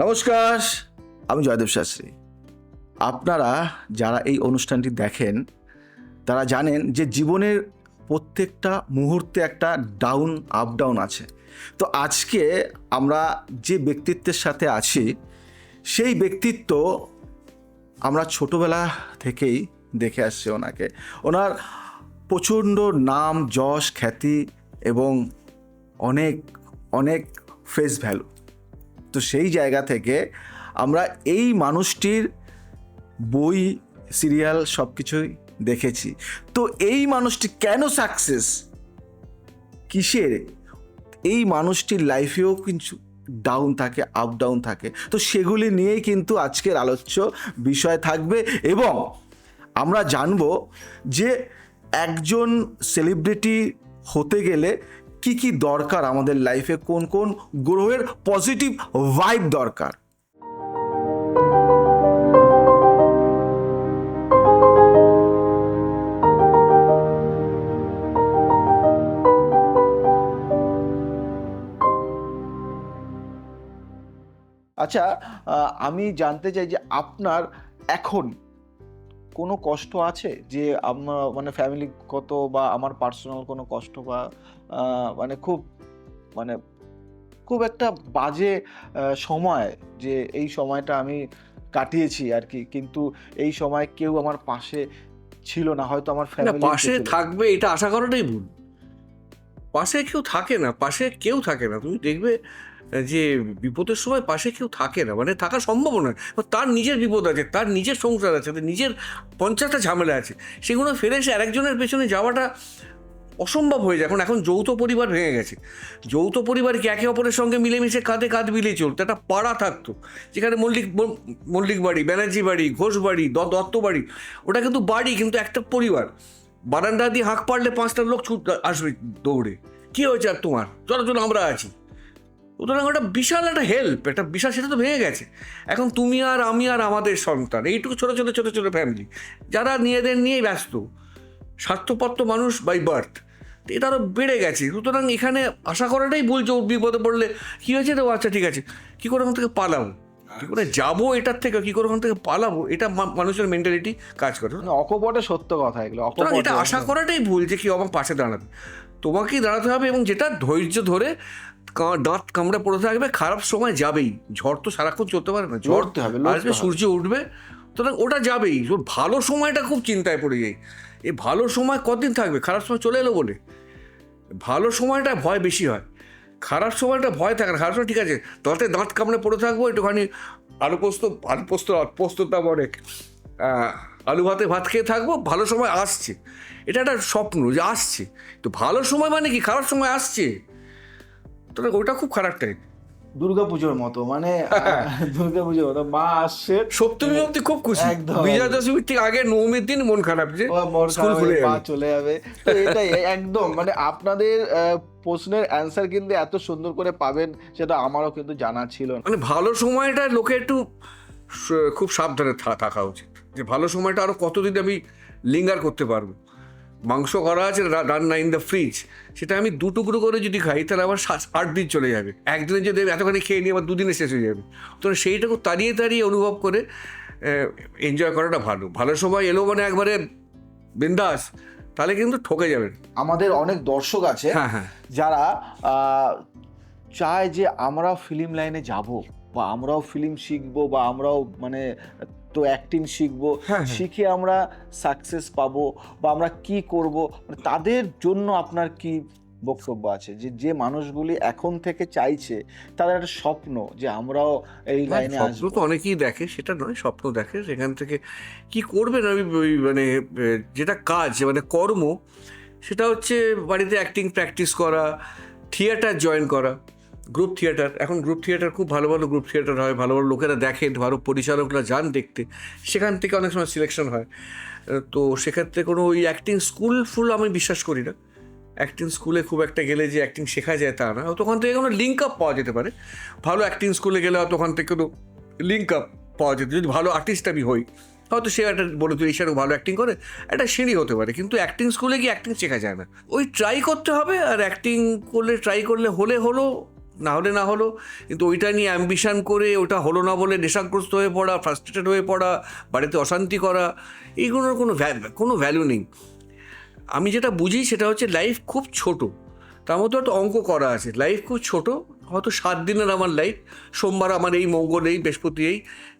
নমস্কার, আমি জয়দেব শাস্ত্রী। আপনারা যারা এই অনুষ্ঠানটি দেখেন তারা জানেন যে জীবনের প্রত্যেকটা মুহূর্তে একটা আপ ডাউন আছে। তো আজকে আমরা যে ব্যক্তিত্বের সাথে আছি সেই ব্যক্তিত্ব আমরা ছোটবেলা থেকেই দেখে আসছি ওনাকে। ওনার প্রচণ্ড নাম, যশ, খ্যাতি এবং অনেক অনেক ফেস ভ্যালু। তো সেই জায়গা থেকে আমরা এই মানুষটির বই, সিরিয়াল সব কিছুই দেখেছি। তো এই মানুষটি কেন সাকসেস, কিসের, এই মানুষটির লাইফেও কিছু ডাউন থাকে, আপ ডাউন থাকে। তো সেগুলি নিয়েই কিন্তু আজকের আলোচ্য বিষয় থাকবে এবং আমরা জানবো যে একজন সেলিব্রিটি হতে গেলে কি কি দরকার, আমাদের লাইফে কোন কোন গ্রহের পজিটিভ ভাইব দরকার। আচ্ছা, আমি জানতে চাই যে আপনার এখন কোনো কষ্ট আছে, যে আমার মানে ফ্যামিলিগত বা আমার পার্সোনাল কোনো কষ্ট বা মানে মানে খুব একটা বাজে সময়, যে এই সময়টা আমি কাটিয়েছি আর কি, কিন্তু এই সময় কেউ আমার পাশে ছিল না, হয়তো আমার ফ্যামিলি পাশে থাকবে এটা আশা করাটাই ভুল। পাশে কেউ থাকে না, পাশে কেউ থাকে না। তুমি দেখবে যে বিপদের সময় পাশে কেউ থাকে না, মানে থাকা সম্ভব নয়। তার নিজের বিপদ আছে, তার নিজের সংসার আছে, তার নিজের 50টা ঝামেলা আছে, সেগুলো ফেলে এসে আরেকজনের পেছনে যাওয়াটা অসম্ভব হয়ে যায়। এখন যৌথ পরিবার ভেঙে গেছে। যৌথ পরিবার কি একে অপরের সঙ্গে মিলেমিশে কাঁধে কাঁধ মিলিয়ে চলতো। একটা পাড়া থাকতো যেখানে মল্লিক বাড়ি, ব্যানার্জি বাড়ি, ঘোষ বাড়ি, দত্ত বাড়ি, ওটা কিন্তু বাড়ি, কিন্তু একটা পরিবার। বারান্দা দিয়ে হাঁক পারলে 5টা লোক আসবে দৌড়ে, কি হয়েছে আর তোমার, চলো চলো আমরা আছি। সুতরাং ওটা বিশাল একটা হেল্প, একটা বিশাল, সেটা তো ভেঙে গেছে। এখন তুমি আর আমি আর আমাদের সন্তান, এইটুকু ছোটো ছোটো ছোটো ছোটো ফ্যামিলি, যারা নিজেদের নিয়েই ব্যস্ত, স্বার্থপত্র মানুষ বাই বার্থ, এটা আরও বেড়ে গেছে। সুতরাং এখানে আশা করাটাই ভুল যে ওর বিপদে পড়লে কী হয়েছে তো আচ্ছা ঠিক আছে, কী করে ওখান থেকে পালাবো, কী করে যাবো এটার থেকে, কী করে ওখান থেকে পালাবো, এটা মানুষের মেন্টালিটি কাজ করে। অকপটে সত্য কথা এগুলো, এটা আশা করাটাই ভুল যে কেউ আমার পাশে দাঁড়াবে। তোমাকেই দাঁড়াতে হবে, এবং যেটা ধৈর্য ধরে দাঁত কামড়ে পড়ে থাকবে। খারাপ সময় যাবেই, ঝড় তো সারাক্ষণ চলতে পারে না, ঝড় আসবে, সূর্য উঠবে, সুতরাং ওটা যাবেই। ভালো সময়টা খুব চিন্তায় পড়ে যাই, এই ভালো সময় কতদিন থাকবে, খারাপ সময় চলে এলো বলে। ভালো সময়টা ভয় বেশি হয়, খারাপ সময়টা ভয় থাকে না। খারাপ সময় ঠিক আছে, তাতে দাঁত কামড়ে পড়ে থাকবো, একটুখানি পোস্তর দাম অনেক, আলু ভাত খেয়ে থাকবো, ভালো সময় আসছে। এটা একটা স্বপ্ন যে আসছে, তো ভালো সময় মানে কি, খারাপ সময় আসছে, তো ওইটা খুব খারাপ টাইম। দুর্গাপুজোর মতো, মানে দুর্গাপুজোর মতো মা আসছে, সপ্তমী অব্দি খুব খুশি, বিজয়া দশমীর ঠিক আগে নবমীর দিন মন খারাপ যে স্কুল খুলে মা চলে যাবে। তো এটাই একদম, মানে আপনাদের প্রশ্নের অ্যান্সার কিন্তু এত সুন্দর করে পাবেন সেটা আমারও কিন্তু জানা ছিল না। মানে ভালো সময়টা লোকে একটু খুব সাবধানে থাকা উচিত, যে ভালো সময়টা আরো কতদিন আমি লিঙ্গার করতে পারবো। মাংস করা আছে রান্না ইন দ্য ফ্রিজ, সেটা আমি 2 টুকরো করে যদি খাই তাহলে আবার 8 দিন চলে যাবে। একদিনে যদি এতখানি খেয়ে নিয়ে আবার 2 দিনে শেষ হয়ে যাবে। তো সেইটাকে তাড়িয়ে অনুভব করে এনজয় করাটা ভালো। ভালো সময় এলো মানে একবারে বিন্দাস, তাহলে কিন্তু ঠকে যাবেন। আমাদের অনেক দর্শক আছে যারা চায় যে আমরাও ফিল্ম লাইনে যাব, বা আমরাও ফিল্ম শিখবো, বা আমরাও মানে তো অ্যাক্টিং শিখবো, শিখে আমরা সাকসেস পাবো, বা আমরা কি করব, মানে তাদের জন্য আপনার কি বক্তব্য আছে? যে মানুষগুলি এখন থেকে চাইছে, তাদের একটা স্বপ্ন যে আমরাও এই লাইনে আসবো। স্বপ্ন তো অনেকেই দেখে, সেটা নয়, স্বপ্ন দেখে, সেখান থেকে কি করবেন। আমি মানে যেটা কাজ, মানে কর্ম, সেটা হচ্ছে বাড়িতে অ্যাক্টিং প্র্যাকটিস করা, থিয়েটার জয়েন করা, গ্রুপ থিয়েটার। এখন গ্রুপ থিয়েটার খুব ভালো ভালো গ্রুপ থিয়েটার হয়, ভালো ভালো লোকেরা দেখেন, ভালো পরিচালকরা যান দেখতে, সেখান থেকে অনেক সময় সিলেকশন হয়। তো সেক্ষেত্রে কোনো ওই অ্যাক্টিং স্কুল আমি বিশ্বাস করি না। অ্যাক্টিং স্কুলে খুব একটা গেলে যে অ্যাক্টিং শেখা যায় তা না, হয়তো ওখান থেকে কোনো লিঙ্ক আপ পাওয়া যেতে পারে। ভালো অ্যাক্টিং স্কুলে গেলে হয়তো ওখান থেকে কোনো লিঙ্ক আপ পাওয়া যেত। যদি ভালো আর্টিস্ট আমি হই, হয়তো সে একটা বলে তুই এসে ভালো অ্যাক্টিং করে, একটা সিঁড়ি হতে পারে। কিন্তু অ্যাক্টিং স্কুলে গিয়ে অ্যাক্টিং শেখা যায় না, ওই ট্রাই করতে হবে। আর অ্যাক্টিং করলে ট্রাই করলে হলো, না হলো, কিন্তু ওইটা নিয়ে অ্যাম্বিশন করে ওটা হলো না বলে নেশাগ্রস্ত হয়ে পড়া, ফ্রাস্ট্রেটেড হয়ে পড়া, বাড়িতে অশান্তি করা, এইগুলোর কোনো ভ্যালু নেই। আমি যেটা বুঝি সেটা হচ্ছে লাইফ খুব ছোট, তার মধ্যে একটা অঙ্ক করা আছে, লাইফ খুব ছোট, হয়তো 7 দিনের আমার লাইফ, সোমবার আমার এই, মঙ্গল এই, বৃহস্পতি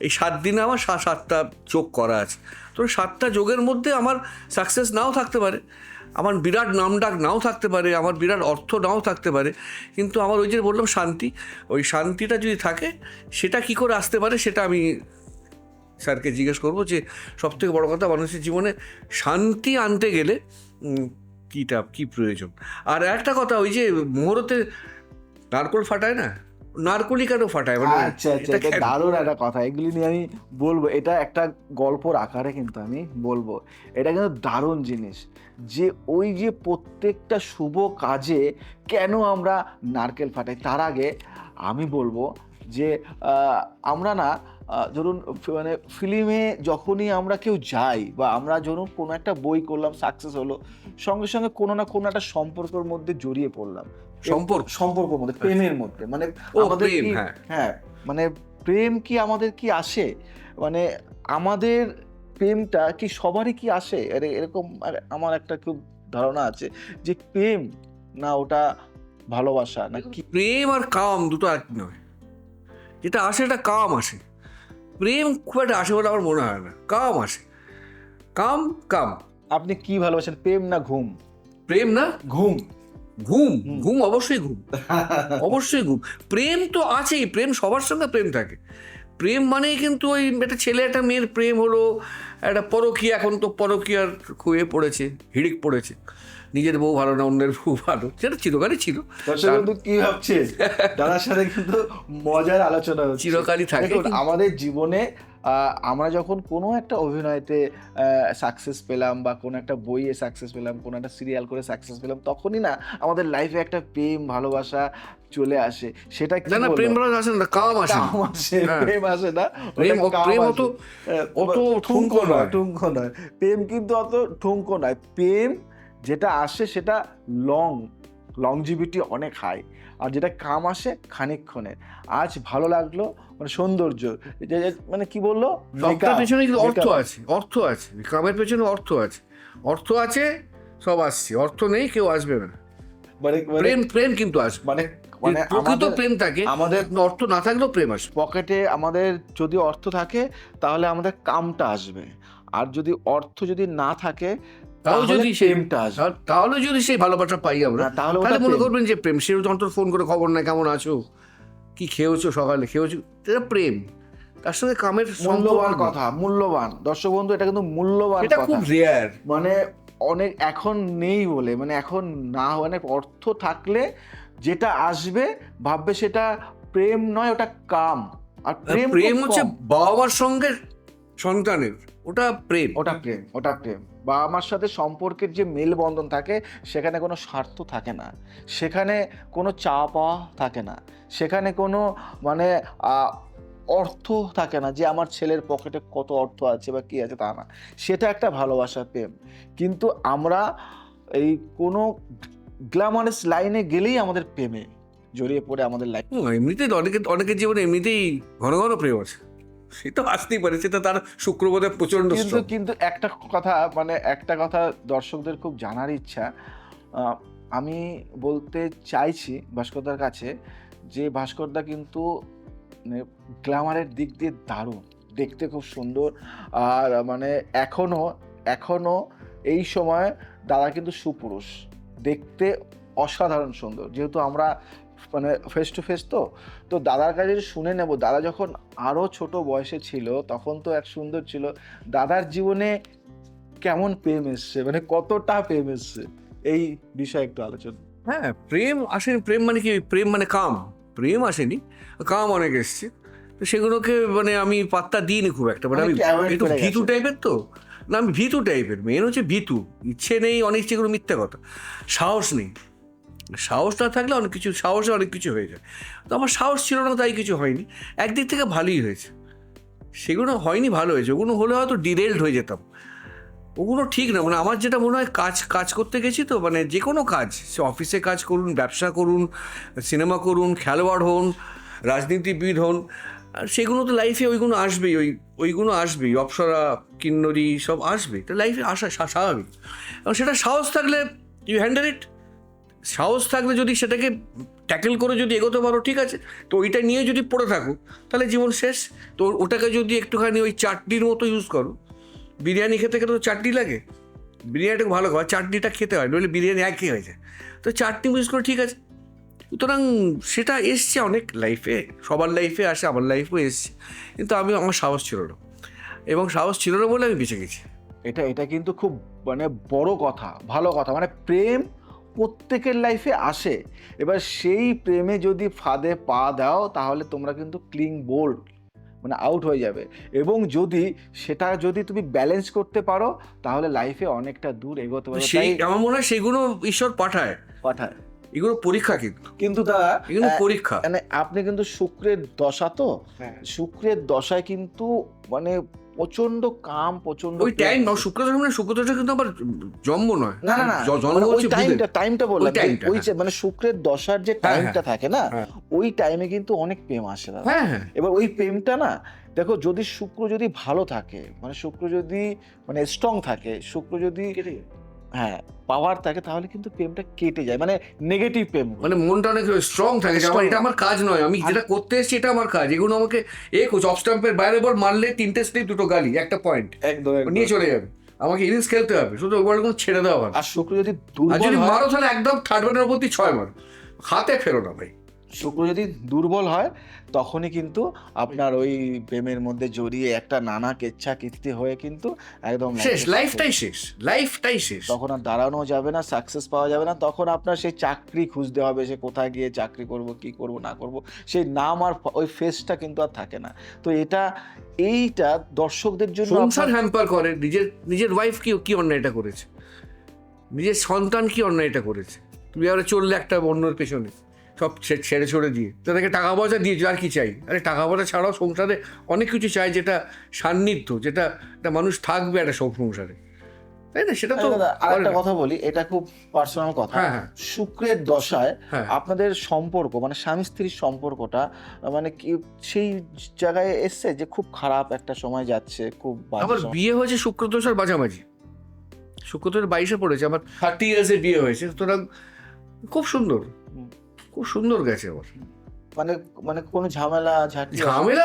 এই 7 দিনে আমার 7টা যোগ করা আছে। তো 7টা যোগের মধ্যে আমার সাকসেস নাও থাকতে পারে, আমার বিরাট নামডাক নাও থাকতে পারে, আমার বিরাট অর্থ নাও থাকতে পারে, কিন্তু আমার ওই যে বললাম শান্তি, ওই শান্তিটা যদি থাকে, সেটা কি করে আসতে পারে সেটা আমি স্যারকে জিজ্ঞেস করবো যে সবথেকে বড় কথা মানুষের জীবনে শান্তি আনতে গেলে কী প্রয়োজন। আর একটা কথা, ওই যে মুহূর্তে নারকোল ফাটায় না, নারকোলই কেন ফাটায়, মানে আচ্ছা, এটা দারুণ একটা কথা, এগুলি নিয়ে আমি বলবো, এটা একটা গল্পর আকারে কিন্তু আমি বলবো, এটা কিন্তু দারুণ জিনিস, যে ওই যে প্রত্যেকটা শুভ কাজে কেন আমরা নারকেল ফাটাই। তার আগে আমি বলবো যে আমরা না ধরুন মানে ফিল্মে যখনই আমরা কেউ যাই, বা আমরা ধরুন কোনো একটা বই করলাম, সাকসেস হলো, সঙ্গে সঙ্গে কোনো না কোনো একটা সম্পর্কের মধ্যে জড়িয়ে পড়লাম, সম্পর্কের মধ্যে, প্রেমের মধ্যে, মানে আমাদের কি, হ্যাঁ মানে প্রেম কি আমাদের কি আসে, মানে আমাদের প্রেমটা কি সবারই কি আসে, এরকম আমার একটা খুব ধারণা আছে যে প্রেম না ওটা ভালোবাসা না কি। প্রেম আর কাম দুটো এক নয়, যেটা আসে এটা কাম আসে, প্রেম খুব একটা আসে বলে আমার মনে হয় না, কাম আসে, কাম। আপনি কি ভালোবাসেন, প্রেম না ঘুম? প্রেম না ঘুম। ঘুম অবশ্যই ঘুম। প্রেম তো আছেই, প্রেম সবার সঙ্গে প্রেম থাকে। প্রেম মানেই কিন্তু ওই একটা ছেলে একটা মেয়ের প্রেম হলো একটা পরকীয়া, এখন তো পরকীয়ার খুঁয়ে পড়েছে, হিড়িক পড়েছে, নিজের বউ ভালো না অন্যের বউ ভালো, সেটা চিরকালই ছিল। কি ভাবছে দাদার সাথে কিন্তু মজার আলোচনা চিরকালই থাকে আমাদের জীবনে। আমরা যখন কোনো একটা অভিনয়তে সাকসেস পেলাম, বা কোনো একটা বইয়ে সাকসেস পেলাম, কোনো একটা সিরিয়াল করে সাকসেস পেলাম, তখনই না আমাদের লাইফে একটা প্রেম ভালোবাসা চলে আসে। সেটা কি না, প্রেম ভালোবাসা আসে না, কাম আসে, প্রেম আসে না, প্রেম অত ঠুনকো নয়। প্রেম কিন্তু অত ঠুনকো নয়। প্রেম যেটা আসে সেটা লংজিভিটি অনেক হাই, আর যেটা কাম আসে খানিকক্ষণে, আজ ভালো লাগলো, মানে সৌন্দর্য, মানে কি বললো, সবটার পেছনে কিন্তু অর্থ আছে, কামের পেছনে অর্থ আছে, সব আসছে, অর্থ নেই কেউ আসবে না, প্রেম কিন্তু আসবে, মানে প্রকৃত প্রেম থাকে, আমাদের অর্থ না থাকলেও প্রেম আসবে। পকেটে আমাদের যদি অর্থ থাকে তাহলে আমাদের কামটা আসবে, আর যদি অর্থ যদি না থাকে তাহলে যদি সেই ভালোবাসা পাই আমরা, তাহলে মনে করবেন যে প্রেম। সে যন্ত্র ফোন করে খবর নাই, কেমন আছো, কি খেয়েছো, সকালে খেয়েছো, এটা প্রেম। তার সঙ্গে কামের মূল্যবান দর্শক বন্ধু, এটা কিন্তু মূল্যবান, এটা খুব রেয়ার, মানে অনেক এখন নেই বলে, মানে এখন না, অনেক অর্থ থাকলে যেটা আসবে ভাববে সেটা প্রেম নয়, ওটা কাম। আর প্রেম হচ্ছে বাবা মার সঙ্গে সন্তানের, ওটা প্রেম। বাবা মার সাথে সম্পর্কের যে মেলবন্ধন থাকে, সেখানে কোনো স্বার্থ থাকে না, সেখানে কোনো চাওয়া পাওয়া থাকে না, সেখানে কোনো মানে অর্থ থাকে না, যে আমার ছেলের পকেটে কত অর্থ আছে বা কি আছে, তা না, সেটা একটা ভালোবাসার প্রেম। কিন্তু আমরা এই কোনো গ্ল্যামারাস লাইনে গেলেই আমাদের প্রেমে জড়িয়ে পড়ে আমাদের লাইফ। এমনিতেই অনেকের জীবনে এমনিতেই ঘন ঘন প্রেম আছে, সেটা আসতেই পারে, সেটা তার শুক্রবারে প্রচন্ড। কিন্তু একটা কথা দর্শকদের খুব জানার ইচ্ছা, আমি বলতে চাইছি ভাস্করদার কাছে, যে ভাস্করদা কিন্তু গ্ল্যামারের দিক দিয়ে দারুণ, দেখতে খুব সুন্দর, আর মানে এখনো এই সময় দাদা কিন্তু সুপুরুষ, দেখতে অসাধারণ সুন্দর। যেহেতু আমরা মানে ফেস টু ফেস, তো দাদার কাছে শুনে নেব, দাদা যখন আরো ছোট বয়সে ছিল তখন তো এক সুন্দর ছিল, দাদার জীবনে কেমন প্রেম এসছে, মানে কতটা প্রেম এসছে, এই বিষয়ে একটু আলোচনা। হ্যাঁ, প্রেম আসেনি, প্রেম মানে কি, প্রেম মানে কাম, প্রেম আসেনি, কাম অনেক এসছে, তো সেগুলোকে মানে আমি পাত্তা দিইনি খুব একটা, মানে আমি একটু ভীতু টাইপের, তো না আমি ভীতু টাইপের, মেন হচ্ছে ভীতু, ইচ্ছে নেই, অনেক যেগুলো মিথ্যা কথা, সাহস নেই, সাহস না থাকলে অনেক কিছু, সাহসে অনেক কিছু হয়ে যায়, তো আমার সাহস ছিল না, তাই কিছু হয়নি, একদিক থেকে ভালোই হয়েছে, সেগুলো হয়নি, ভালো হয়েছে, ওগুলো হলে হয়তো ডিরেলড হয়ে যেতাম, ওগুলো ঠিক না। মানে আমার যেটা মনে হয়, কাজ করতে গেছি তো, মানে যে কোনো কাজ, সে অফিসে কাজ করুন, ব্যবসা করুন, সিনেমা করুন, খেলোয়াড় হন, রাজনীতিবিদ হন, আর সেগুলো তো লাইফে ওইগুলো আসবেই, ওইগুলো আসবেই, অপ্সরা কিন্নরি সব আসবে, তো লাইফে আসা স্বাভাবিক। এবং সেটা সাহস থাকলে ইউ হ্যান্ডেল ইট। সাহস থাকলে যদি সেটাকে ট্যাকেল করে যদি এগোতে পারো, ঠিক আছে। তো ওইটা নিয়ে যদি পড়ে থাকো তাহলে জীবন শেষ। তো ওটাকে যদি একটুখানি ওই চাটনির মতো ইউজ করো, বিরিয়ানি খেতে খেতে তো চাটনি লাগে, বিরিয়ানিটা ভালো খাওয়া, চাটনিটা খেতে হয়, নইলে বিরিয়ানি একই হয়ে যায়। তো চাটনি ইউজ করে, ঠিক আছে। সুতরাং সেটা এসছে অনেক লাইফে, সবার লাইফে আসে, আমার লাইফেও এসছে, কিন্তু আমার সাহস ছিল না, এবং সাহস ছিল না বলে আমি বেঁচে গেছি। এটা কিন্তু খুব মানে বড় কথা, ভালো কথা। মানে প্রেম প্রত্যেকের লাইফে আসে, এবার সেই প্রেমে যদি ফাঁদে পা দাও তাহলে তোমরা কিন্তু ক্লিং বোল্ড মানে আউট হয়ে যাবে। এবং সেটা যদি তুমি ব্যালেন্স করতে পারো তাহলে লাইফে অনেকটা দূর এগোতে পারো। সেই আমার মনে হয় সেগুলো ঈশ্বর পাঠায়। এগুলো পরীক্ষা, কিন্তু দাদা এগুলো পরীক্ষা। মানে আপনি কিন্তু শুক্রের দশা তো, শুক্রের দশায় কিন্তু মানে প্রচন্ড কাম, প্রচন্ড ওই টাইম শুক্রদশা কিন্তু আবার জন্ম নয়, না জন্ম হচ্ছে টাইমটা বললাম, ওই মানে শুক্রের দশার যে টাইমটা থাকে না, হ্যাঁ। ওই টাইমে কিন্তু অনেক প্রেম আসে দাদা। হ্যাঁ। এবার ওই প্রেমটা না, দেখো যদি শুক্র যদি ভালো থাকে, মানে শুক্র যদি মানে স্ট্রং থাকে, শুক্র যদি পাওয়ার থাকে, তাহলে কিন্তু প্রেমটা কেটে যায়, মানে নেগেটিভ প্রেম, মানে মনটা অনেক স্ট্রং থাকে যে আমার এটা আমার কাজ নয়, আমি যেটা করতে এসেছি এটা আমার কাজ। এগুলো আমাকে অফ স্টাম্পের বাইরে বল মারলে 3টে স্লিপ 2টো গালি, একটা পয়েন্ট একদম নিয়ে চলে যাবে, আমাকে ইনিংস খেলতে হবে, শুধু ওভার কোনো ছেড়ে দেওয়া হবে। আর শুক্র যদি আর যদি দুর্বল হয়, মারো তাহলে একদম থার্ড ম্যানের প্রতি 6 মার, হাতে ফেরো না ভাই। শুক্র যদি দুর্বল হয় তখনই কিন্তু আপনার ওই প্রেমের মধ্যে জড়িয়ে একটা নানা কেচ্ছা কীর্তি হয়ে কিন্তু একদম শেষ, লাইফটাই শেষ। তখন আর দাঁড়ানো যাবে না, সাকসেস পাওয়া যাবে না। তখন আপনার সেই চাকরি খুঁজতে হবে, সে কোথায় গিয়ে চাকরি করব, কি করব না করব, সেই নাম আর ওই ফেসটা কিন্তু আর থাকে না। তো এইটা দর্শকদের জন্য সংসার হ্যাম্পার করে। নিজের ওয়াইফ কি অন্যায়টা করেছে, নিজের সন্তান কি অন্যায়টা করেছে, তুমি আবার চললে একটা অন্যের পেছনে, সব ছেড়ে দিয়ে তাদেরকে টাকা পয়সা দিয়েছো, আর কি চাই? আরে টাকা পয়সা ছাড়াও সংসারে অনেক কিছু চাই, যেটা সান্নিধ্য, যেটা একটা মানুষ থাকবে একটা সংসারে, তাই না? সেটা তো আরেকটা কথা বলি, এটা খুব পার্সোনাল কথা। শুক্রের দশায় আপনাদের সম্পর্ক, মানে স্বামী স্ত্রীর সম্পর্কটা মানে কি সেই জায়গায় এসছে যে খুব খারাপ একটা সময় যাচ্ছে, খুব আমার বিয়ে হয়েছে শুক্র দশার মাঝামাঝি, শুক্র দশার 22-এ পড়েছে, আমার 30 ইয়ার্সে বিয়ে হয়েছে, সুতরাং খুব সুন্দর গেছে আমার। মানে কোনো ঝামেলা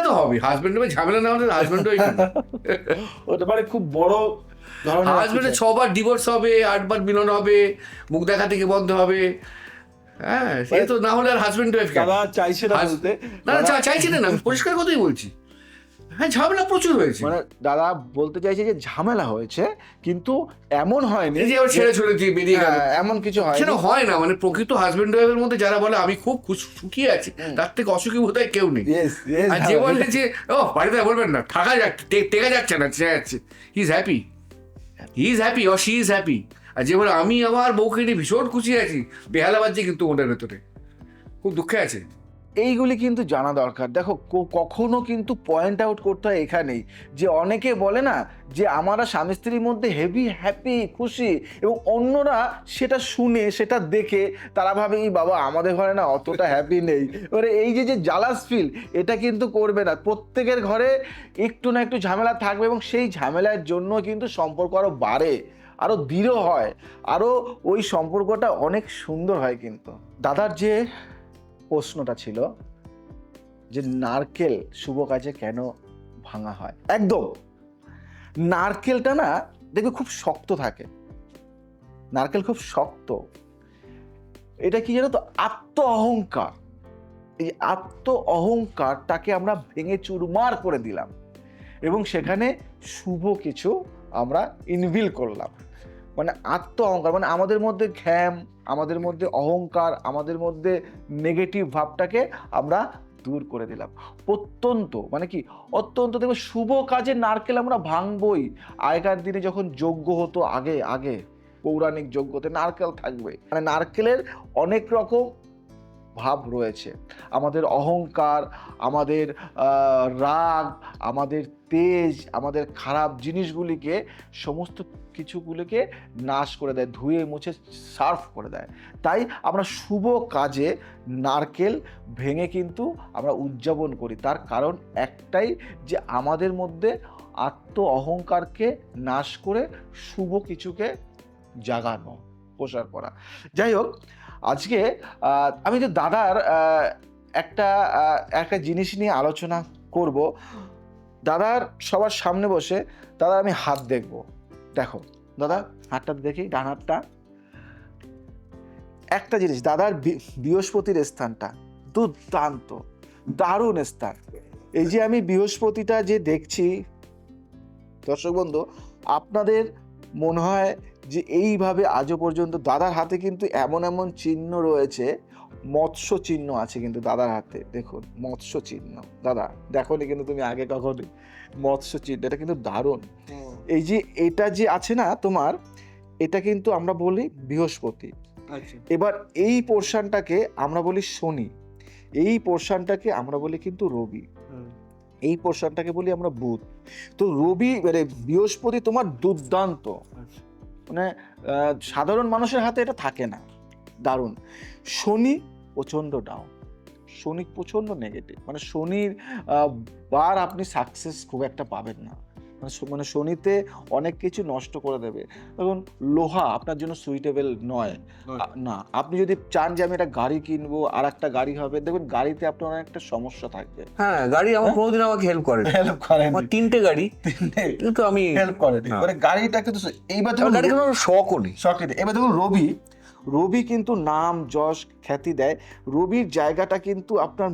তো হবে, হাজবেন্ড ঝামেলা না হলে হাজবেন্ড ওটা মানে খুব বড় ধরনের, হাজবেন্ডের 6 বার ডিভোর্স হবে, 8 বার মিলন হবে, মুখ দেখা থেকে বন্ধ হবে। হ্যাঁ, সে তো না হলে আর হাজবেন্ড ওয়াইফ চাইছে না বলতে, না চাইছি না, আমি পরিষ্কার কথাই বলছি। হ্যাঁ, ঝামেলা প্রচুর হয়েছে, মানে দাদা বলতে চাইছে যে ঝামেলা হয়েছে, কিন্তু এমন হয়নি যে আবার ছেড়ে দিয়ে বেরিয়ে গেল, এমন কিছু হয় সেটা হয় না। মানে প্রকৃত হাজবেন্ড ওয়াইফের মধ্যে যারা বলে আমি খুব সুখী আছি, তার থেকে অসুখী বোধহয় কেউ নেই। আর যে বলে যে ও বাড়িতে বলবেন না, থাকা টেকা যাচ্ছে না, he is happy or she is happy. আর যে বলে আমি আমার বউকে নিয়ে ভীষণ খুশি আছি, বেহালা বাজছে কিন্তু ওদের ভেতরে, খুব দুঃখে আছে। এইগুলি কিন্তু জানা দরকার। দেখো কখনো কিন্তু পয়েন্ট আউট করতে হয় এখানেই, যে অনেকে বলে না যে আমরা স্বামী স্ত্রীর মধ্যে হেভি হ্যাপি খুশি, এবং অন্যরা সেটা শুনে সেটা দেখে তারা ভাবে এই বাবা আমাদের ঘরে না অতটা হ্যাপি নেই। এবারে এই যে জালাস ফিল, এটা কিন্তু করবে না। প্রত্যেকের ঘরে একটু না একটু ঝামেলা থাকবে, এবং সেই ঝামেলার জন্য কিন্তু সম্পর্ক আরও বাড়ে, আরও দৃঢ় হয়, আরও ওই সম্পর্কটা অনেক সুন্দর হয়। কিন্তু দাদার যে প্রশ্নটা ছিল যে নারকেল শুভ কাজে কেন ভাঙা হয়, একদম নারকেলটা না দেখবে খুব শক্ত থাকে, নারকেল খুব শক্ত। এটা কি জানো তো, আত্ম অহংকার। এই আত্ম অহংকারটাকে আমরা ভেঙে চুরমার করে দিলাম, এবং সেখানে শুভ কিছু আমরা ইনভিল করলাম। মানে আত্ম অহংকার মানে আমাদের মধ্যে ঘ্যাম, আমাদের মধ্যে অহংকার, আমাদের মধ্যে নেগেটিভ ভাবটাকে আমরা দূর করে দিলাম। অত্যন্ত দেখবে শুভ কাজে নারকেল আমরা ভাঙবই। আগেকার দিনে যখন যজ্ঞ হতো, আগে পৌরাণিক যজ্ঞতে নারকেল থাকবে। মানে নারকেলের অনেক রকম ভাব রয়েছে, আমাদের অহংকার, আমাদের রাগ, আমাদের তেজ, আমাদের খারাপ জিনিসগুলিকে, সমস্ত কিছুগুলিকে নাশ করে দেয়, ধুয়ে মুছে সার্ফ করে দেয়। তাই আমরা শুভ কাজে নারকেল ভেঙে কিন্তু আমরা উদযাপন করি। তার কারণ একটাই, যে আমাদের মধ্যে আত্ম অহংকারকে নাশ করে শুভ কিছুকে জাগানো, প্রসার করা। যাই হোক, আজকে আমি যে দাদার একটা জিনিস নিয়ে আলোচনা করব। দাদার সবার সামনে বসে দাদা আমি হাত দেখব। দেখো দাদা, হাতটা দেখি, ডান হাতটা। একটা জিনিস, দাদার বৃহস্পতির স্থানটা দুর্দান্ত, দারুণ স্থান। এই যে আমি বৃহস্পতিটা যে দেখছি, দর্শক বন্ধু, আপনাদের মনে হয় যে এইভাবে আজও পর্যন্ত দাদার হাতে কিন্তু এমন এমন চিহ্ন রয়েছে, মৎস্য চিহ্ন আছে কিন্তু দাদার হাতে, দেখুন মৎস্য চিহ্ন। দাদা দেখো নি কিন্তু তুমি আগে কখনই মৎস্য চিহ্ন, এটা কিন্তু দারুণ। এই যে এটা যে আছে না তোমার, এটা কিন্তু আমরা বলি বৃহস্পতি। এবার এই পোর্শনটাকে আমরা বলি শনি, এই পোর্শনটাকে আমরা বলি কিন্তু রবি, এই পোর্শনটাকে বলি আমরা বুধ। তো রবি মানে বৃহস্পতি তোমার দুর্দান্ত, মানে সাধারণ মানুষের হাতে এটা থাকে না, দারুণ। শনি প্রচণ্ড ডাউন, শনি প্রচণ্ড নেগেটিভ, মানে শনির বার আপনি সাকসেস খুব একটা পাবেন না, মানে শনিতে অনেক কিছু নষ্ট করে দেবে। দেখুন লোহা আপনার জন্য সুইটেবল নয় না। আপনি যদি চান যে আমি একটা গাড়ি কিনবো, আর একটা গাড়ি হবে, দেখুন গাড়িতে আপনার অনেকটা সমস্যা থাকবে। হ্যাঁ, গাড়ি আমার কোনোদিন আমাকে হেল্প করে, হেল্প করেন আমার 3টে গাড়ি, কিন্তু আমি হেল্প করেন মানে গাড়িটা কিন্তু। এইবার আমার গাড়ি কোনো শখও নেই। এবার দেখুন রবি কিন্তু নাম যশ খ্যাতি দেয়। রবির জায়গাটা কিন্তু আপনার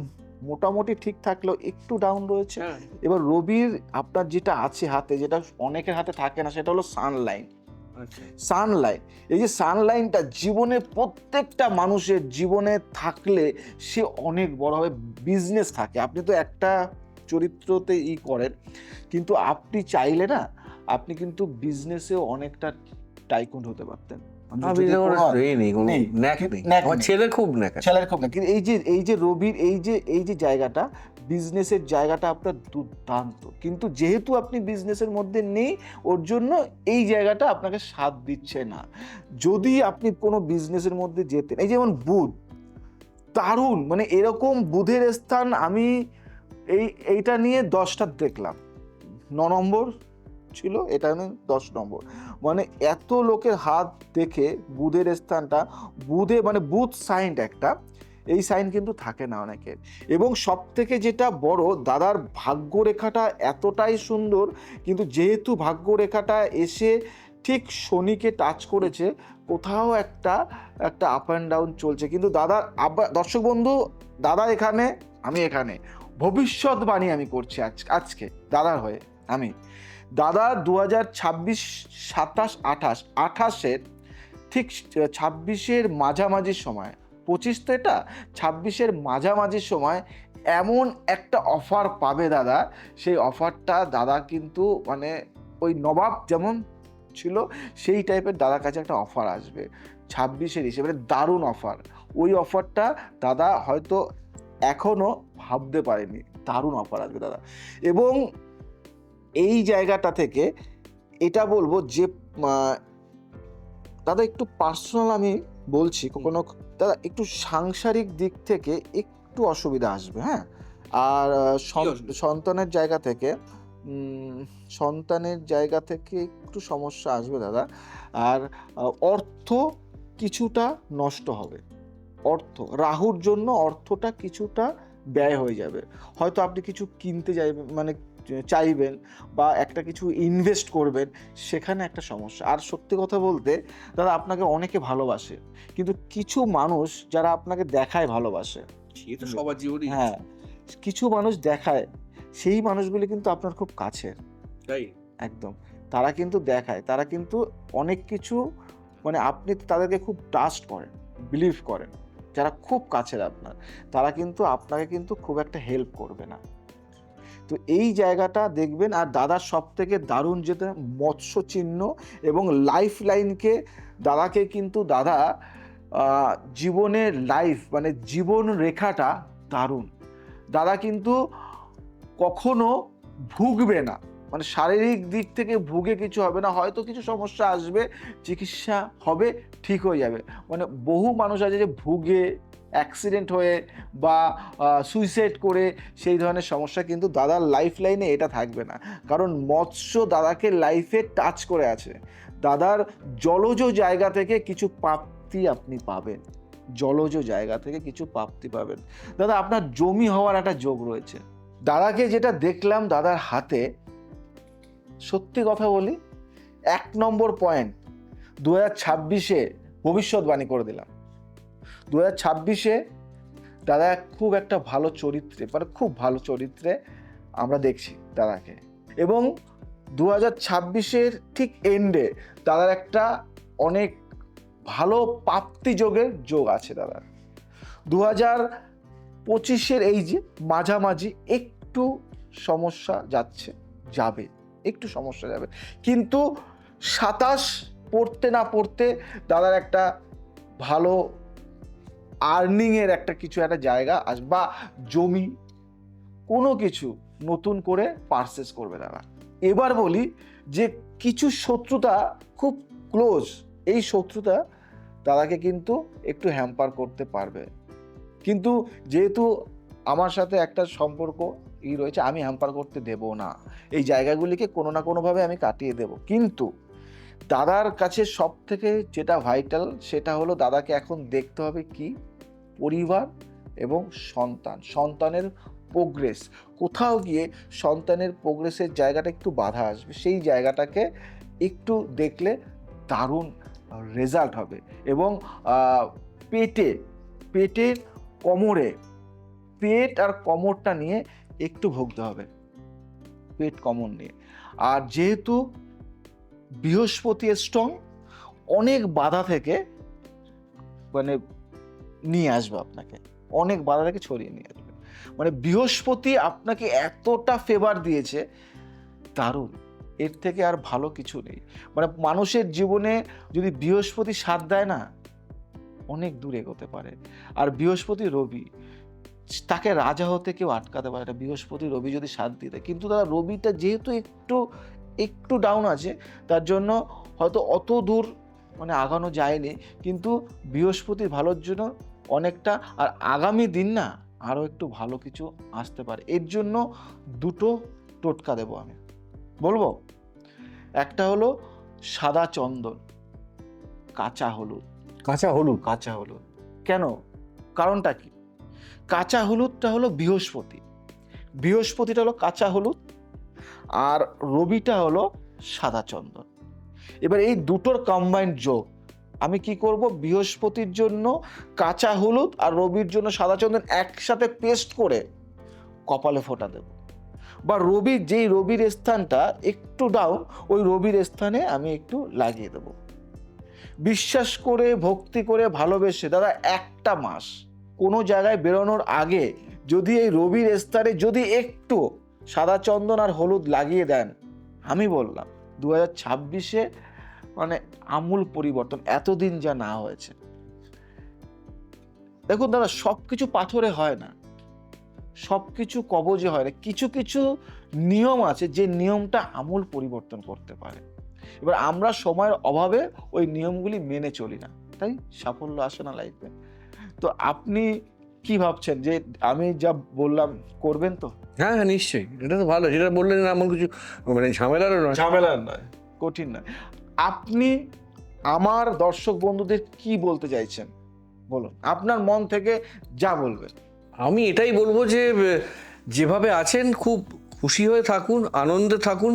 মোটামুটি ঠিক থাকলেও একটু ডাউন রয়েছে। এবার রবির আপনার যেটা আছে হাতে, যেটা অনেকের হাতে থাকে না, সেটা হলো সানলাইন। সানলাইন, এই যে সানলাইনটা জীবনে প্রত্যেকটা মানুষের জীবনে থাকলে সে অনেক বড় হবে, বিজনেস থাকে। আপনি তো একটা চরিত্রতে করেন, কিন্তু আপনি চাইলে না, আপনি কিন্তু বিজনেসেও অনেকটা টাইকুন হতে পারতেন। ছেলের খুব না, কিন্তু এই যে রবির এই যে জায়গাটা, বিজনেসের জায়গাটা আপনার দুর্দান্ত, কিন্তু যেহেতু আপনি বিজনেসের মধ্যে নেই, ওর জন্য এই জায়গাটা আপনাকে সাথ দিচ্ছে না। যদি আপনি কোনো বিজনেসের মধ্যে যেতেন, এই যেমন বুধ দারুণ, মানে এরকম বুধের স্থান আমি এইটা নিয়ে 10টা দেখলাম, 9 নম্বর ছিল, এটা আমি 10 নম্বর। মানে এত লোকের হাত দেখে বুধের স্থানটা, বুধে মানে বুধ সাইন একটা, এই সাইন কিন্তু থাকে না অনেকের। এবং সব থেকে যেটা বড়, দাদার ভাগ্যরেখাটা এতটাই সুন্দর, কিন্তু যেহেতু ভাগ্যরেখাটা এসে ঠিক শনিকে টাচ করেছে, কোথাও একটা আপ অ্যান্ড ডাউন চলছে। কিন্তু দাদার দর্শক বন্ধু, দাদা এখানে, আমি এখানে ভবিষ্যৎবাণী আমি করছি আজকে দাদার হয়ে। আমি দাদা 2026, 27, 28 ঠিক 26-এর মাঝামাঝি সময়, 25 তো এটা, 26-এর মাঝামাঝি সময় এমন একটা অফার পাবে দাদা। সেই অফারটা দাদা কিন্তু মানে ওই নবাব যেমন ছিল সেই টাইপের দাদার কাছে একটা অফার আসবে 26-এর হিসেবে, দারুণ অফার। ওই অফারটা দাদা হয়তো এখনো ভাবতে পারেনি, দারুণ অফার আসবে দাদা। এবং এই জায়গাটা থেকে এটা বলবো যে দাদা একটু পার্সোনাল আমি বলছি, কোনো দাদা একটু সাংসারিক দিক থেকে একটু অসুবিধা আসবে, হ্যাঁ। আর সন্তানের জায়গা থেকে একটু সমস্যা আসবে দাদা। আর অর্থ কিছুটা নষ্ট হবে, অর্থ রাহুর জন্য অর্থটা কিছুটা ব্যয় হয়ে যাবে। হয়তো আপনি কিছু কিনতে যাইবেন, মানে চাইবেন, বা একটা কিছু ইনভেস্ট করবেন, সেখানে একটা সমস্যা। আর সত্যি কথা বলতে দাদা, আপনাকে অনেকে ভালোবাসে, কিন্তু কিছু মানুষ যারা আপনাকে দেখায় ভালোবাসে, সবার জীবনে, হ্যাঁ, কিছু মানুষ দেখায়, সেই মানুষগুলি কিন্তু আপনার খুব কাছের, একদম। তারা কিন্তু দেখায়, তারা কিন্তু অনেক কিছু, মানে আপনি তাদেরকে খুব ট্রাস্ট করেন, বিলিভ করেন, যারা খুব কাছের আপনার, তারা কিন্তু আপনাকে কিন্তু খুব একটা হেল্প করবে না। তো এই জায়গাটা দেখবেন। আর দাদার সব থেকে দারুণ যেটা মৎস্য চিহ্ন এবং লাইফ লাইনকে, দাদাকে কিন্তু দাদা জীবনের লাইফ মানে জীবন রেখাটা দারুণ। দাদা কিন্তু কখনো ভুগবে না, মানে শারীরিক দিক থেকে ভুগে কিছু হবে না, হয়তো কিছু সমস্যা আসবে, চিকিৎসা হবে, ঠিক হয়ে যাবে। মানে বহু মানুষ আছে যে ভুগে অ্যাক্সিডেন্ট হয়ে বা সুইসাইড করে সেই ধরনের সমস্যা, কিন্তু দাদার লাইফ লাইনে এটা থাকবে না, কারণ মৎস্য দাদাকে লাইফে টাচ করে আছে। দাদার জলজ জায়গা থেকে কিছু প্রাপ্তি আপনি পাবেন, জলজ জায়গা থেকে কিছু প্রাপ্তি পাবেন। দাদা আপনার জমি হওয়ার একটা যোগ রয়েছে। দাদাকে যেটা দেখলাম দাদার হাতে, সত্যি কথা বলি, 1 নম্বর পয়েন্ট 2026-এ ভবিষ্যৎবাণী করে দিলাম। 2026-এ দাদা খুব একটা ভালো চরিত্রে, মানে খুব ভালো চরিত্রে আমরা দেখছি দাদাকে, এবং 2026-এর ঠিক এন্ডে দাদার একটা অনেক ভালো প্রাপ্তি যোগের যোগ আছে দাদার। 2025-এর এই যে মাঝামাঝি একটু সমস্যা যাবে, একটু সমস্যা যাবে, কিন্তু 27 পড়তে না পড়তে দাদার একটা ভালো আর্নিংয়ের একটা জায়গা আসবে, বা জমি কোনো কিছু নতুন করে পারচেস করবে দাদা। এবার বলি যে কিছু শত্রুতা খুব ক্লোজ, এই শত্রুতা দাদাকে কিন্তু একটু হ্যাম্পার করতে পারবে, কিন্তু যেহেতু আমার সাথে একটা সম্পর্ক রয়েছে, আমি হ্যাম্পার করতে দেব না, এই জায়গাগুলিকে কোনো না কোনোভাবে আমি কাটিয়ে দেব। কিন্তু দাদার কাছে সব থেকে যেটা ভাইটাল সেটা হলো দাদাকে এখন দেখতে হবে কি, পরিবার এবং সন্তানের প্রোগ্রেস। কোথাও গিয়ে সন্তানের প্রোগ্রেসের জায়গাটা একটু বাধা আসবে, সেই জায়গাটাকে একটু দেখলে দারুণ রেজাল্ট হবে। এবং পেটের কোমরে, পেট আর কোমরটা নিয়ে একটু ভুগতে হবে, পেট কোমর নিয়ে। আর যেহেতু বৃহস্পতি স্ট্রং, অনেক বাধা থেকে মানে নিয়ে আসবে আপনাকে, অনেক বাধা থেকে ছড়িয়ে নিয়ে আসবে। মানে বৃহস্পতি আপনাকে এতটা ফেভার দিয়েছে, দারুণ, এর থেকে আর ভালো কিছু নেই। মানে মানুষের জীবনে যদি বৃহস্পতি সাথ দেয় না, অনেক দূর এগোতে পারে। আর বৃহস্পতি রবি, তাকে রাজা হতে কেউ আটকাতে পারে না, বৃহস্পতি রবি যদি সাথ দিয়ে দেয়। কিন্তু তারা রবিটা যেহেতু একটু ডাউন আছে, তার জন্য হয়তো অত দূর মানে আগানো যায়নি, কিন্তু বৃহস্পতির ভালোর জন্য অনেকটা, আর আগামী দিন না আরও একটু ভালো কিছু আসতে পারে। এর জন্য দুটো টোটকা দেব আমি, বলবো। একটা হলো সাদা চন্দন, কাঁচা হলুদ। কাঁচা হলুদ কেন, কারণটা কি? কাঁচা হলুদটা হলো বৃহস্পতিটা হলো কাঁচা হলুদ, আর রবিটা হলো সাদা চন্দন। এবার এই দুটোর কম্বাইন্ড যোগ আমি কি করব, বৃহস্পতির জন্য কাঁচা হলুদ আর রবির জন্য সাদা চন্দন একসাথে পেস্ট করে কপালে ফোঁটা দেব, বা রবির স্থানটা একটু ডাউন, ওই রবির স্থানে আমি একটু লাগিয়ে দেব। বিশ্বাস করে, ভক্তি করে, ভালোবেসে দাদা একটা মাস কোনো জায়গায় বেরোনোর আগে যদি এই রবির স্থানে যদি একটু সাদা চন্দন আর হলুদ লাগিয়ে দেন, আমি বললাম 2026-এ মানে আমূল পরিবর্তন, এতদিন যা না হয়েছে। দেখুন দাদা, সব কিছু পাথরে হয় না, সব কিছু কবজে হয় না, কিছু কিছু নিয়ম আছে যে নিয়মটা আমূল পরিবর্তন করতে পারে। এবার আমরা সময়ের অভাবে ওই নিয়মগুলি মেনে চলি না, তাই সাফল্য আসে না লাইফে। তো আপনি কি ভাবছেন যে আমি যা বললাম করবেন তো? হ্যাঁ হ্যাঁ, নিশ্চয়ই, এটা তো ভালো, যেটা বললেন এমন কিছু মানে ঝামেলারও নয়, কঠিন নয়। আপনি আমার দর্শক বন্ধুদের কি বলতে চাইছেন বলুন, আপনার মন থেকে যা বলবেন। আমি এটাই বলবো যে যেভাবে আছেন খুব খুশি হয়ে থাকুন, আনন্দে থাকুন,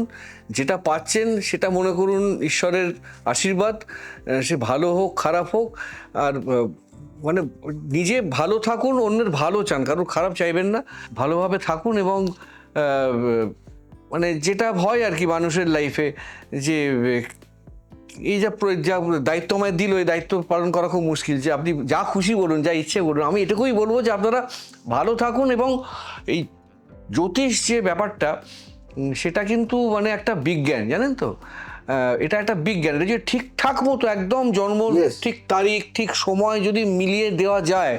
যেটা পাচ্ছেন সেটা মনে করুন ঈশ্বরের আশীর্বাদ, সে ভালো হোক খারাপ হোক, আর মানে নিজে ভালো থাকুন, অন্যের ভালো চান, কারণ খারাপ চাইবেন না, ভালোভাবে থাকুন। এবং মানে যেটা হয় আর কি মানুষের লাইফে, যে এই যা দায়িত্ব আমায় দিল, এই দায়িত্ব পালন করা খুব মুশকিল, যে আপনি যা খুশি বলুন, যা ইচ্ছে বলুন। আমি এটুকুই বলবো যে আপনারা ভালো থাকুন। এবং এই জ্যোতিষ যে ব্যাপারটা, সেটা কিন্তু মানে একটা বিজ্ঞান, জানেন তো, এটা একটা বিজ্ঞান, এটা যে ঠিকঠাক মতো একদম জন্ম Yes. ঠিক তারিখ ঠিক সময় যদি মিলিয়ে দেওয়া যায়,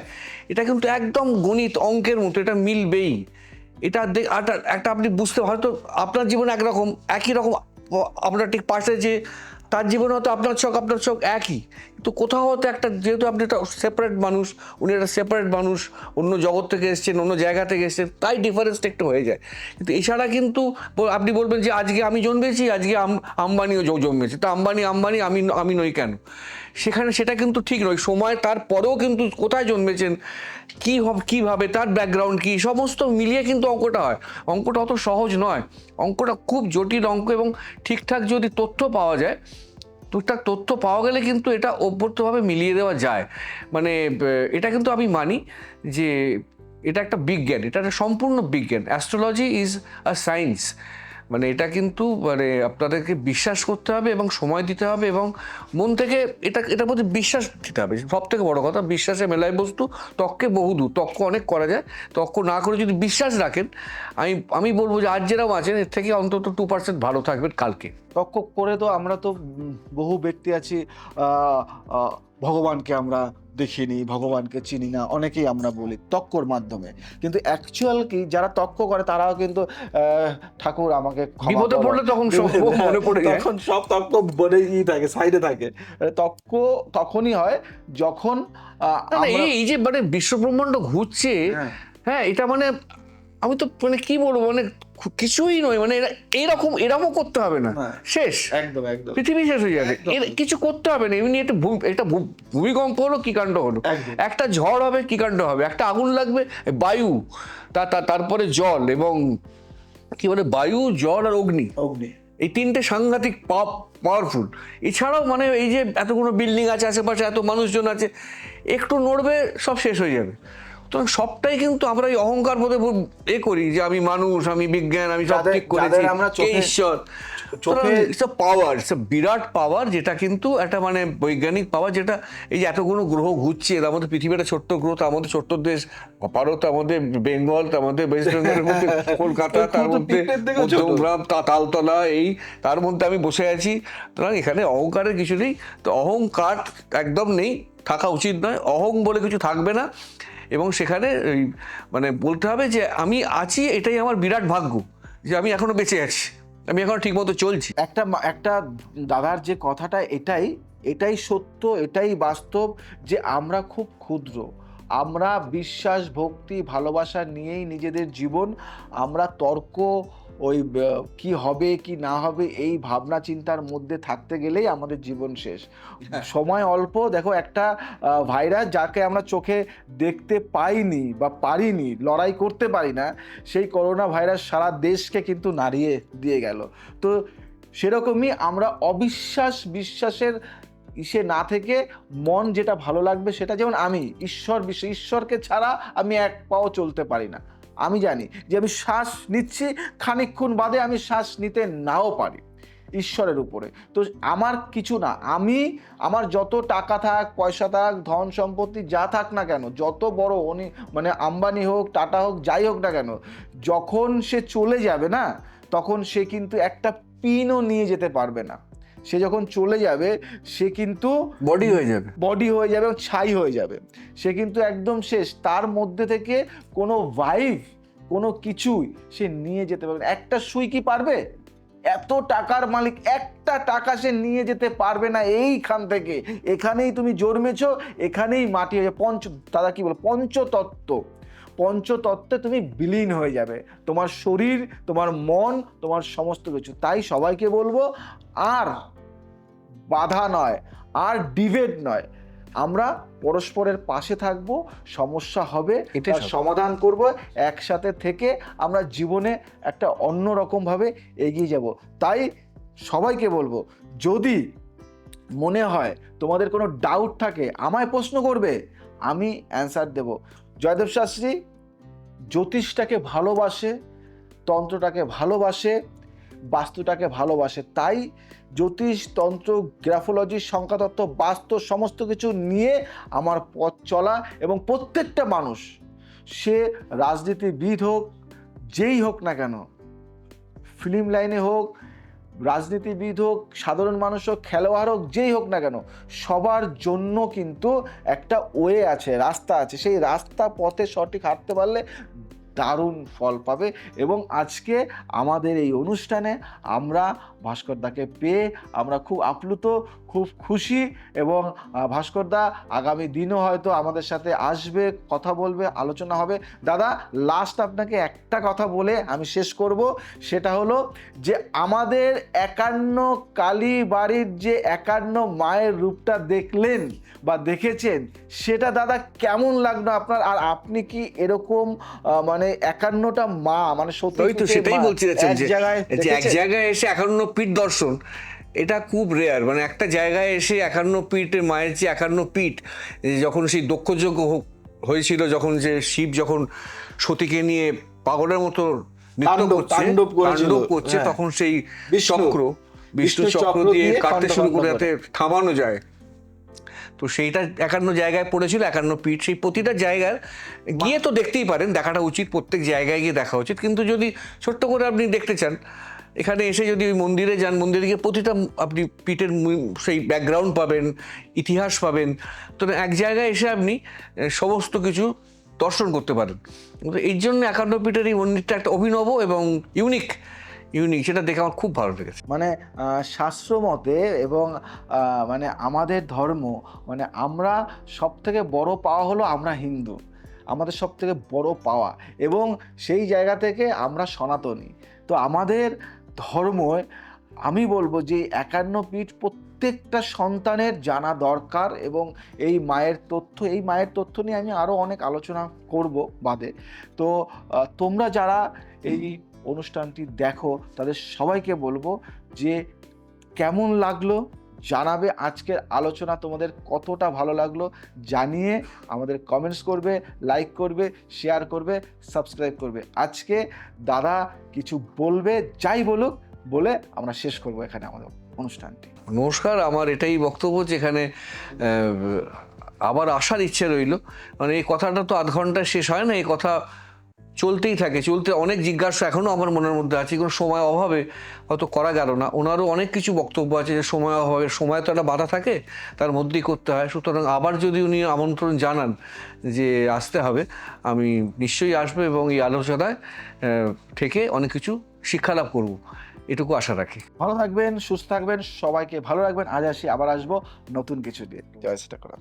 এটা কিন্তু একদম গণিত অঙ্কের মতো, এটা মিলবেই। এটা একটা আপনি বুঝতে, হয়তো আপনার জীবনে একরকম একই রকম, আপনার ঠিক পাশে যে তার জীবনে হয়তো আপনার চোখ একই, কিন্তু কোথাও হয়তো একটা, যেহেতু আপনি একটা সেপারেট মানুষ, উনি একটা সেপারেট মানুষ, অন্য জগৎ থেকে এসেছেন, অন্য জায়গা থেকে এসেছেন, তাই ডিফারেন্সটা একটু হয়ে যায়। কিন্তু এছাড়া কিন্তু আপনি বলবেন যে আজকে আমি জন্মেছি, আজকে আম্বানিও জন্মেছে, তা আম্বানি আমি নই কেন? সেটা কিন্তু ঠিক নয়। সময় তারপরেও কিন্তু কোথায় জন্মেছেন, কিভাবে, তার ব্যাকগ্রাউন্ড কি, সমস্ত মিলিয়ে কিন্তু অঙ্কটা হয়। অঙ্কটা অত সহজ নয়, অঙ্কটা খুব জটিল অঙ্ক, এবং ঠিকঠাক যদি তথ্য পাওয়া যায়, ঠিকঠাক তথ্য পাওয়া গেলে কিন্তু এটা অভ্যর্তভাবে মিলিয়ে দেওয়া যায়। মানে এটা কিন্তু আমি মানি যে এটা একটা বিজ্ঞান, এটা একটা সম্পূর্ণ বিজ্ঞান। Astrology is a science. মানে এটা কিন্তু মানে আপনাদেরকে বিশ্বাস করতে হবে এবং সময় দিতে হবে এবং মন থেকে এটার প্রতি বিশ্বাস দিতে হবে। সব থেকে বড় কথা, বিশ্বাসে মেলায় বস্তু, তর্কে বহুদূর। তর্ক অনেক করা যায়, তর্ক না করে যদি বিশ্বাস রাখেন, আমি বলবো যে আজ যেরকম আছেন এর থেকে অন্তত 2% ভালো থাকবেন কালকে। তর্ক করে তো আমরা তো বহু ব্যক্তি আছি, ভগবানকে আমরা দেখিনি, ভগবানকে চিনি না, অনেকেই আমরা বলি তর্কর মাধ্যমে। কিন্তু অ্যাকচুয়াল কি, যারা তর্ক করে তারাও কিন্তু ঠাকুর আমাকে ক্ষমা বিপদে করো, পড়লে তখন সব মনে পড়ে যায়। তখন সব তর্ক বলেই থাকে, সাইডে থাকে। তর্ক তখনই হয় যখন না, আমরা এই যে মানে বিশ্বব্রহ্মাণ্ড ঘুরছে, হ্যাঁ। হ্যাঁ, এটা মানে আমি তো মানে কি বলবো, মানে কিছুই নয়, মানে এরকমও করতে হবে না, হ্যাঁ। শেষ, একদম একদম পৃথিবী শেষ হয়ে যাবে, একদম। কিছু করতে হবে না। এমনি একটা ভূমিকম্প হলো, কি কাণ্ড হলো, একদম। একটা ঝড় হবে, কি কাণ্ড হবে, একটা আগুন লাগবে, বায়ু, তারপরে জল, এবং কি বলে, বায়ু, জল আর অগ্নি, অগ্নি, এই তিনটে সাংঘাতিক পাওয়ারফুল। এছাড়াও মানে এই যে এতগুলো বিল্ডিং আছে আশেপাশে, এত মানুষজন আছে, একটু নড়বে সব শেষ হয়ে যাবে। তো সবটাই কিন্তু আমরা এই অহংকার বোধে করি যে আমি মানুষ, আমি বিজ্ঞান, আমি সব ঠিক করেছি, কে ঈশ্বর। পাওয়ার, বিরাট পাওয়ার, যেটা কিন্তু একটা মানে বৈজ্ঞানিক পাওয়ার, যেটা এই যে এতগুলো গ্রহ ঘুরছে, তার মধ্যে পৃথিবী একটা ছোট্ট গ্রহ, তার মধ্যে ছোট্ট দেশ ভারত, তার মধ্যে বেঙ্গল, তার মধ্যে ওয়েস্ট বেঙ্গলের মধ্যে কলকাতা, তার মধ্যে মধ্যমগ্রাম, তালতলা, এই তার মধ্যে আমি বসে আছি। সুতরাং এখানে অহংকারের কিছু নেই। তো অহংকার একদম নেই, থাকা উচিত নয়, অহং বলে কিছু থাকবে না। এবং সেখানে মানে বলতে হবে যে আমি আছি, এটাই আমার বিরাট ভাগ্য, যে আমি এখনো বেঁচে আছি, আমি এখনো ঠিক মতো চলছি। একটা দাদার যে কথাটা, এটাই সত্য, এটাই বাস্তব, যে আমরা খুব ক্ষুদ্র, আমরা বিশ্বাস, ভক্তি, ভালোবাসা নিয়েই নিজেদের জীবন, আমরা তর্ক, ওই কি হবে কি না হবে এই ভাবনা চিন্তার মধ্যে থাকতে গেলেই আমাদের জীবন শেষ। সময় অল্প। দেখো, একটা ভাইরাস যাকে আমরা চোখে দেখতে পাইনি বা পারিনি, লড়াই করতে পারি না, সেই করোনা ভাইরাস সারা দেশকে কিন্তু নাড়িয়ে দিয়ে গেল। তো সেরকমই আমরা বিশ্বাসের ইসে না থেকে মন যেটা ভালো লাগবে সেটা, যেমন আমি ঈশ্বরকে ছাড়া আমি এক পাও চলতে পারি না। আমি জানি যে আমি শ্বাস নিচ্ছি, খানিকক্ষণ বাদে আমি শ্বাস নিতে নাও পারি, ঈশ্বরের উপরে। তো আমার কিছু না, আমার যত টাকা থাক, পয়সা থাক, ধন সম্পত্তি যা থাক না কেন, যত বড় মানে আম্বানি হোক, টাটা হোক, যাই হোক না কেন, যখন সে চলে যাবে না, তখন সে কিন্তু একটা পিনও নিয়ে যেতে পারবে না। সে যখন চলে যাবে, সে কিন্তু বডি হয়ে যাবে এবং ছাই হয়ে যাবে। সে কিন্তু একদম শেষ। তার মধ্যে থেকে কোনো ভাইভ, কোনো কিছুই সে নিয়ে যেতে পারবে না। একটা সুই কি পারবে? এত টাকার মালিক, একটা টাকা সে নিয়ে যেতে পারবে না এইখান থেকে। এখানেই তুমি জন্মেছো, এখানেই মাটি হয়ে যাবে। দাদা কি বল, পঞ্চতত্ত্বে তুমি বিলীন হয়ে যাবে, তোমার শরীর, তোমার মন, তোমার সমস্ত কিছু। তাই সবাইকে বলবো, আর বাধা নয়, আর ডিবেট নয়, আমরা পরস্পরের পাশে থাকব, সমস্যা হবে তার সমাধান করব, একসাথে থেকে আমরা জীবনে একটা অন্যরকমভাবে এগিয়ে যাব। তাই সবাইকে বলবো, যদি মনে হয় তোমাদের কোনো ডাউট থাকে, আমায় প্রশ্ন করবে, আমি অ্যান্সার দেব। জয়দেব শাস্ত্রী জ্যোতিষটাকে ভালোবাসে, তন্ত্রটাকে ভালোবাসে, বাস্তুটাকে ভালোবাসে। তাই জ্যোতিষ, তন্ত্র, গ্রাফোলজি, সংখ্যাতত্ত্ব, বাস্তু সমস্ত কিছু নিয়ে আমার পথ চলা। এবং প্রত্যেকটা মানুষ, সে রাজনীতিবিদ হোক, যেই হোক না কেন, ফিল্ম লাইনে হোক, রাজনীতিবিদ হোক, সাধারণ মানুষ হোক, খেলোয়াড় হোক, যেই হোক না কেন, সবার জন্য কিন্তু একটা ওয়ে আছে, রাস্তা আছে। সেই রাস্তা পথে সঠিক হাঁটতে পারলে দারুণ ফল পাবে। এবং আজকে আমাদের এই অনুষ্ঠানে আমরা ভাস্করদাকে পেয়ে আমরা খুব আপ্লুত, খুব খুশি। এবং ভাস্করদা আগামী দিনও হয়তো আমাদের সাথে আসবে, কথা বলবে, আলোচনা হবে। দাদা, লাস্ট আপনাকে একটা কথা বলে আমি শেষ করব, সেটা হলো যে আমাদের 51 কালী বাড়ির যে 51 মায়ের রূপটা দেখলেন বা দেখেছেন, সেটা দাদা কেমন লাগলো আপনার? আর আপনি কি এরকম মানে 51টা মা, মানে সত্যি ওই তো সেটাই বলছি এক জায়গায় যে এক দেখেছেন? জায়গায় এসে 51 পীঠ দর্শন, এটা খুব রেয়ার। মানে একটা জায়গায় এসে 51 পীঠে মায়ের যে 51 পীঠ, যখন সেই দক্ষযজ্ঞ হয়েছিল, যখন যে শিব যখন সতীকে নিয়ে পাগলের মতো নৃত্য করছে, তাণ্ডব করছে, হ্যাঁ। তখন সেই বিষ্ণু বিষ্ণু চক্র দিয়ে কাটতে শুরু করে যাতে থামানো যায়। তো সেইটা 51 জায়গায় পড়েছিল, 51 পীঠ। সেই প্রতিটা জায়গার গিয়ে তো দেখতেই পারেন, দেখাটা উচিত, প্রত্যেক জায়গায় গিয়ে দেখা উচিত। কিন্তু যদি ছোট্ট করে আপনি দেখতে চান, এখানে এসে যদি ওই মন্দিরে যান, মন্দিরে গিয়ে প্রতিটা আপনি পীঠের সেই ব্যাকগ্রাউন্ড পাবেন, ইতিহাস পাবেন। তো এক জায়গায় এসে আপনি সমস্ত কিছু দর্শন করতে পারেন। কিন্তু এই জন্য 51 পীঠের এই মন্দিরটা একটা অভিনব এবং ইউনিক, সেটা দেখে আমার খুব ভালো লেগেছে। মানে শাস্ত্র মতে এবং মানে আমাদের ধর্ম, মানে আমরা সব থেকে বড় পাওয়া হলো আমরা হিন্দু, আমাদের সব থেকে বড় পাওয়া। এবং সেই জায়গা থেকে আমরা সনাতনী। তো আমাদের ধর্মে আমি বলবো যে 51 পীঠ প্রত্যেকটা সন্তানের জানা দরকার। এবং এই মায়ের তথ্য নিয়ে আমি আরও অনেক আলোচনা করব বাদে। তো তোমরা যারা এই অনুষ্ঠানটি দেখো, তাদের সবাইকে বলবো যে কেমন লাগলো জানাবে। আজকের আলোচনা তোমাদের কতটা ভালো লাগলো জানিয়ে আমাদের কমেন্টস করবে, লাইক করবে, শেয়ার করবে, সাবস্ক্রাইব করবে। আজকে দাদা কিছু বলবে, যাই বলুক, বলে আমরা শেষ করব এখানে আমাদের অনুষ্ঠানটি। নমস্কার, আমার এটাই বক্তব্য যে এখানে আবার আসার ইচ্ছে রইল। মানে এই কথাটা তো আধ ঘন্টা শেষ হয় না, এই কথা চলতেই থাকে, অনেক জিজ্ঞাসা এখনও আমার মনের মধ্যে আছে, কোনো সময় অভাবে হয়তো করা গেল না। ওনারও অনেক কিছু বক্তব্য আছে যে সময় অভাবে, সময় তো একটা বাধা থাকে, তার মধ্যেই করতে হয়। সুতরাং আবার যদি উনি আমন্ত্রণ জানান যে আসতে হবে, আমি নিশ্চয়ই আসবো এবং এই আলোচনায় থেকে অনেক কিছু শিক্ষালাভ করব, এটুকু আশা রাখি। ভালো থাকবেন, সুস্থ থাকবেন, সবাইকে ভালো রাখবেন। আজ আসি, আবার আসবো নতুন কিছু দিয়ে। জয় শ্রী ঠাকুর।